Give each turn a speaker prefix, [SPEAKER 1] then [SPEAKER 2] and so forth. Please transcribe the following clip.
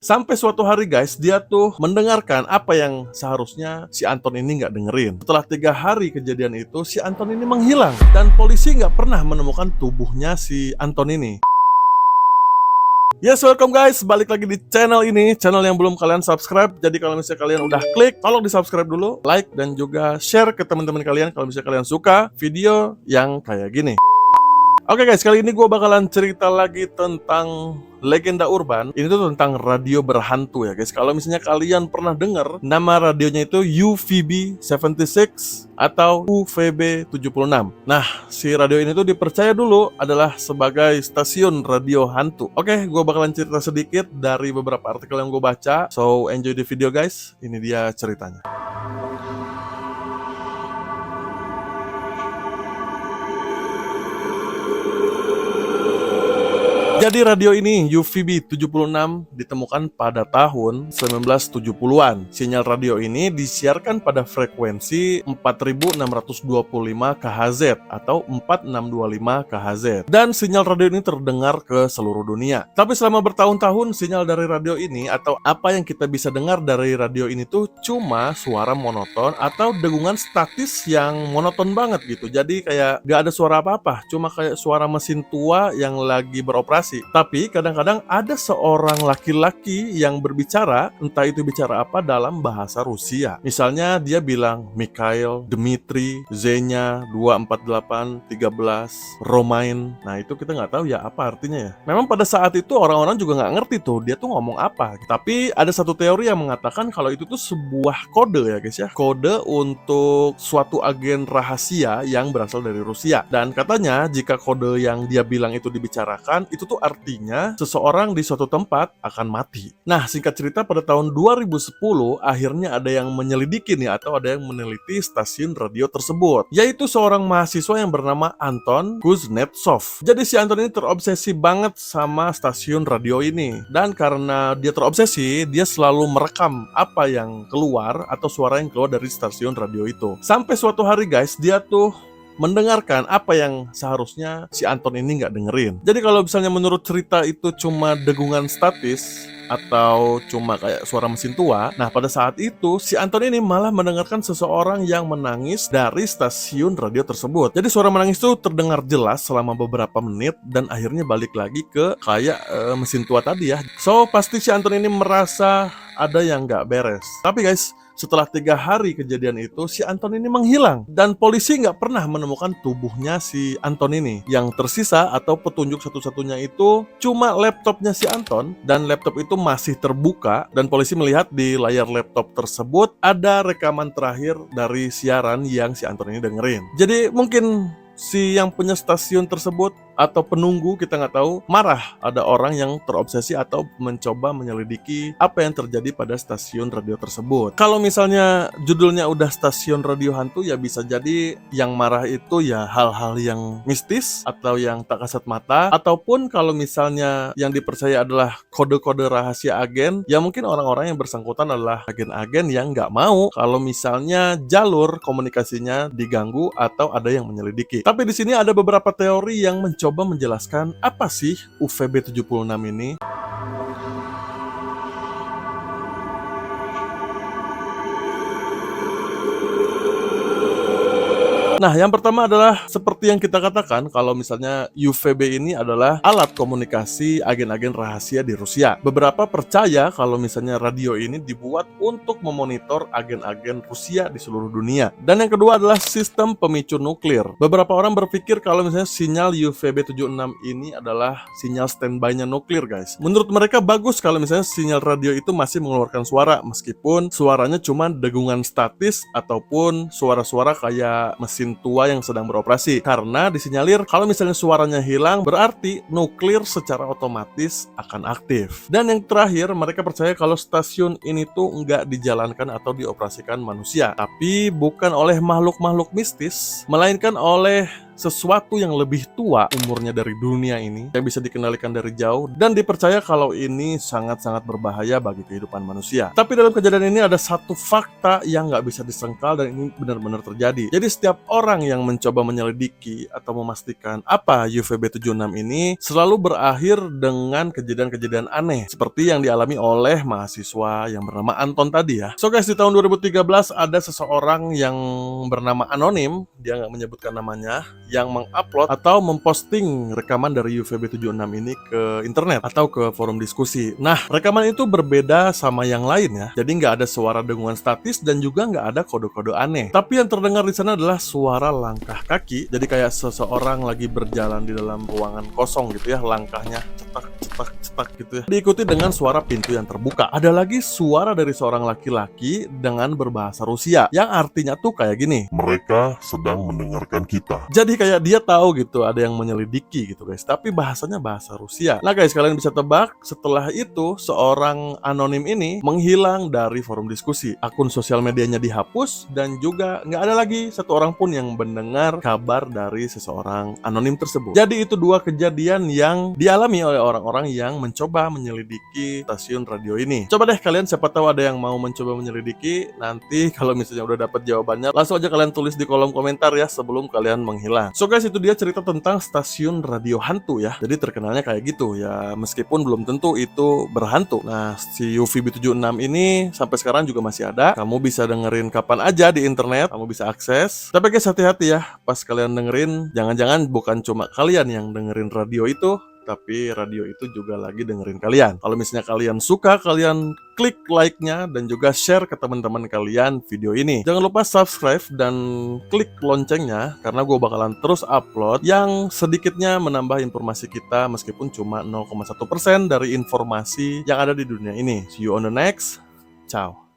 [SPEAKER 1] Sampai suatu hari guys, dia tuh mendengarkan apa yang seharusnya si Anton ini nggak dengerin. Setelah 3 hari kejadian itu, si Anton ini menghilang. Dan polisi nggak pernah menemukan tubuhnya si Anton ini. Yes, welcome guys, balik lagi di channel ini, channel yang belum kalian subscribe. Jadi kalau misalnya kalian udah klik, tolong di subscribe dulu, like dan juga share ke teman-teman kalian kalau misalnya kalian suka video yang kayak gini. Oke guys, kali ini gue bakalan cerita lagi tentang legenda urban. Ini tuh tentang radio berhantu ya guys. Kalau misalnya kalian pernah dengar nama radionya itu UVB 76 atau UVB 76. Nah, si radio ini tuh dipercaya dulu adalah sebagai stasiun radio hantu. Oke, gue bakalan cerita sedikit dari beberapa artikel yang gue baca. So, enjoy the video guys. Ini dia ceritanya. Jadi radio ini UVB 76 ditemukan pada tahun 1970-an. Sinyal radio ini disiarkan pada frekuensi 4625 kHz atau 4625 kHz. Dan sinyal radio ini terdengar ke seluruh dunia. Tapi selama bertahun-tahun sinyal dari radio ini atau apa yang kita bisa dengar dari radio ini tuh cuma suara monoton atau dengungan statis yang monoton banget gitu. Jadi kayak gak ada suara apa-apa, cuma kayak suara mesin tua yang lagi beroperasi. Tapi kadang-kadang ada seorang laki-laki yang berbicara, entah itu bicara apa dalam bahasa Rusia. Misalnya dia bilang Mikhail, Dmitri, Zenya, 248, 13, Romain. Nah itu kita nggak tahu ya apa artinya ya. Memang pada saat itu orang-orang juga nggak ngerti tuh dia tuh ngomong apa. Tapi ada satu teori yang mengatakan kalau itu tuh sebuah kode ya guys ya. Kode untuk suatu agen rahasia yang berasal dari Rusia. Dan katanya jika kode yang dia bilang itu dibicarakan, itu tuh artinya seseorang di suatu tempat akan mati. Nah, singkat cerita pada tahun 2010 akhirnya ada yang menyelidiki nih atau ada yang meneliti stasiun radio tersebut, yaitu seorang mahasiswa yang bernama Anton Kuznetsov. Jadi si Anton ini terobsesi banget sama stasiun radio ini, dan karena dia terobsesi, dia selalu merekam apa yang keluar atau suara yang keluar dari stasiun radio itu. Sampai suatu hari guys, dia tuh mendengarkan apa yang seharusnya si Anton ini nggak dengerin. Jadi kalau misalnya menurut cerita itu cuma dengungan statis atau cuma kayak suara mesin tua, nah pada saat itu si Anton ini malah mendengarkan seseorang yang menangis dari stasiun radio tersebut. Jadi suara menangis itu terdengar jelas selama beberapa menit dan akhirnya balik lagi ke kayak mesin tua tadi ya. So pasti si Anton ini merasa ada yang nggak beres. Tapi guys, setelah 3 hari kejadian itu, si Anton ini menghilang. Dan polisi nggak pernah menemukan tubuhnya si Anton ini. Yang tersisa atau petunjuk satu-satunya itu cuma laptopnya si Anton. Dan laptop itu masih terbuka. Dan polisi melihat di layar laptop tersebut ada rekaman terakhir dari siaran yang si Anton ini dengerin. Jadi mungkin si yang punya stasiun tersebut atau penunggu, kita nggak tahu, marah ada orang yang terobsesi atau mencoba menyelidiki apa yang terjadi pada stasiun radio tersebut. Kalau misalnya judulnya udah stasiun radio hantu, ya bisa jadi yang marah itu ya hal-hal yang mistis atau yang tak kasat mata, ataupun kalau misalnya yang dipercaya adalah kode-kode rahasia agen, ya mungkin orang-orang yang bersangkutan adalah agen-agen yang nggak mau kalau misalnya jalur komunikasinya diganggu atau ada yang menyelidiki. Tapi di sini ada beberapa teori yang mencoba menjelaskan apa sih UVB 76 ini. Nah, yang pertama adalah seperti yang kita katakan kalau misalnya UVB ini adalah alat komunikasi agen-agen rahasia di Rusia. Beberapa percaya kalau misalnya radio ini dibuat untuk memonitor agen-agen Rusia di seluruh dunia. Dan yang kedua adalah sistem pemicu nuklir. Beberapa orang berpikir kalau misalnya sinyal UVB 76 ini adalah sinyal standby-nya nuklir guys. Menurut mereka bagus kalau misalnya sinyal radio itu masih mengeluarkan suara meskipun suaranya cuma dengungan statis ataupun suara-suara kayak mesin tua yang sedang beroperasi, karena disinyalir kalau misalnya suaranya hilang berarti nuklir secara otomatis akan aktif. Dan yang terakhir, mereka percaya kalau stasiun ini tuh nggak dijalankan atau dioperasikan manusia, tapi bukan oleh makhluk-makhluk mistis, melainkan oleh sesuatu yang lebih tua umurnya dari dunia ini, yang bisa dikendalikan dari jauh, dan dipercaya kalau ini sangat-sangat berbahaya bagi kehidupan manusia. Tapi dalam kejadian ini ada satu fakta yang nggak bisa disangkal dan ini benar-benar terjadi. Jadi setiap orang yang mencoba menyelidiki atau memastikan apa UVB 76 ini selalu berakhir dengan kejadian-kejadian aneh seperti yang dialami oleh mahasiswa yang bernama Anton tadi ya. So guys, di tahun 2013 ada seseorang yang bernama Anonim, dia nggak menyebutkan namanya, yang mengupload atau memposting rekaman dari UVB 76 ini ke internet atau ke forum diskusi. Nah, rekaman itu berbeda sama yang lain ya. Jadi nggak ada suara dengungan statis dan juga nggak ada kode-kode aneh. Tapi yang terdengar di sana adalah suara langkah kaki. Jadi kayak seseorang lagi berjalan di dalam ruangan kosong gitu ya, langkahnya cetak cetak cetak gitu ya. Diikuti dengan suara pintu yang terbuka. Ada lagi suara dari seorang laki-laki dengan berbahasa Rusia yang artinya tuh kayak gini.
[SPEAKER 2] Mereka sedang mendengarkan kita.
[SPEAKER 1] Jadi kayak dia tahu gitu ada yang menyelidiki gitu guys, tapi bahasanya bahasa Rusia. Nah guys, kalian bisa tebak setelah itu seorang anonim ini menghilang dari forum diskusi. Akun sosial medianya dihapus dan juga nggak ada lagi satu orang pun yang mendengar kabar dari seseorang anonim tersebut. Jadi itu dua kejadian yang dialami oleh orang-orang yang mencoba menyelidiki stasiun radio ini. Coba deh kalian, siapa tahu ada yang mau mencoba menyelidiki. Nanti kalau misalnya udah dapat jawabannya, langsung aja kalian tulis di kolom komentar ya sebelum kalian menghilang. So guys, itu dia cerita tentang stasiun radio hantu ya. Jadi terkenalnya kayak gitu ya, meskipun belum tentu itu berhantu. Nah, si UVB 76 ini sampai sekarang juga masih ada. Kamu bisa dengerin kapan aja di internet, kamu bisa akses. Tapi guys, hati-hati ya pas kalian dengerin, jangan-jangan bukan cuma kalian yang dengerin radio itu, tapi radio itu juga lagi dengerin kalian. Kalau misalnya kalian suka, kalian klik like-nya dan juga share ke teman-teman kalian video ini. Jangan lupa subscribe dan klik loncengnya karena gue bakalan terus upload yang sedikitnya menambah informasi kita meskipun cuma 0,1% dari informasi yang ada di dunia ini. See you on the next. Ciao.